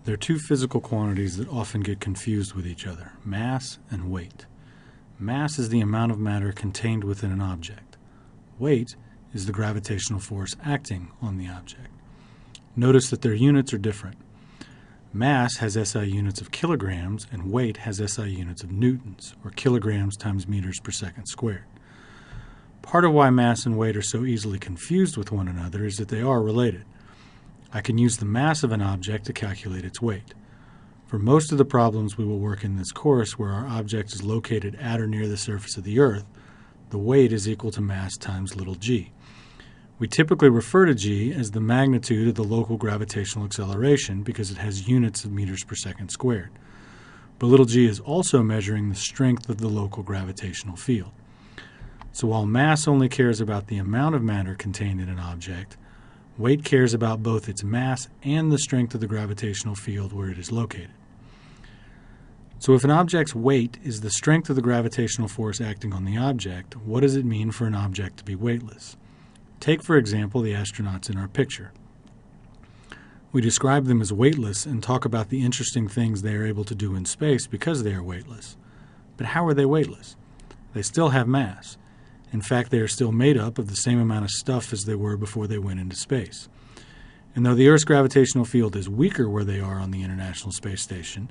There are two physical quantities that often get confused with each other: mass and weight. Mass is the amount of matter contained within an object. Weight is the gravitational force acting on the object. Notice that their units are different. Mass has SI units of kilograms, and weight has SI units of newtons, or kilograms times meters per second squared. Part of why mass and weight are so easily confused with one another is that they are related. I can use the mass of an object to calculate its weight. For most of the problems we will work in this course where our object is located at or near the surface of the Earth, the weight is equal to mass times little g. We typically refer to g as the magnitude of the local gravitational acceleration because it has units of meters per second squared. But little g is also measuring the strength of the local gravitational field. So while mass only cares about the amount of matter contained in an object, weight cares about both its mass and the strength of the gravitational field where it is located. So if an object's weight is the strength of the gravitational force acting on the object, what does it mean for an object to be weightless? Take, for example, the astronauts in our picture. We describe them as weightless and talk about the interesting things they are able to do in space because they are weightless. But how are they weightless? They still have mass. In fact, they are still made up of the same amount of stuff as they were before they went into space. And though the Earth's gravitational field is weaker where they are on the International Space Station,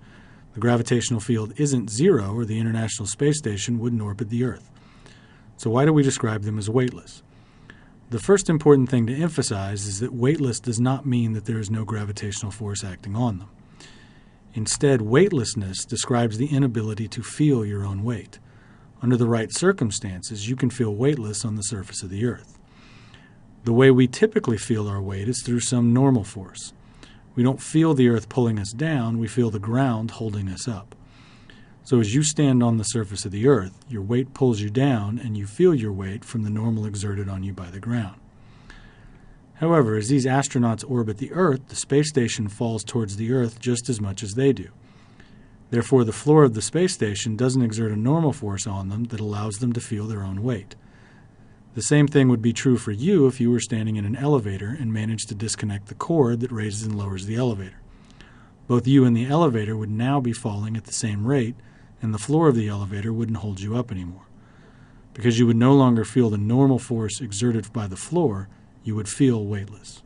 the gravitational field isn't zero or the International Space Station wouldn't orbit the Earth. So why do we describe them as weightless? The first important thing to emphasize is that weightless does not mean that there is no gravitational force acting on them. Instead, weightlessness describes the inability to feel your own weight. Under the right circumstances, you can feel weightless on the surface of the Earth. The way we typically feel our weight is through some normal force. We don't feel the Earth pulling us down, we feel the ground holding us up. So as you stand on the surface of the Earth, your weight pulls you down and you feel your weight from the normal exerted on you by the ground. However, as these astronauts orbit the Earth, the space station falls towards the Earth just as much as they do. Therefore, the floor of the space station doesn't exert a normal force on them that allows them to feel their own weight. The same thing would be true for you if you were standing in an elevator and managed to disconnect the cord that raises and lowers the elevator. Both you and the elevator would now be falling at the same rate, and the floor of the elevator wouldn't hold you up anymore. Because you would no longer feel the normal force exerted by the floor, you would feel weightless.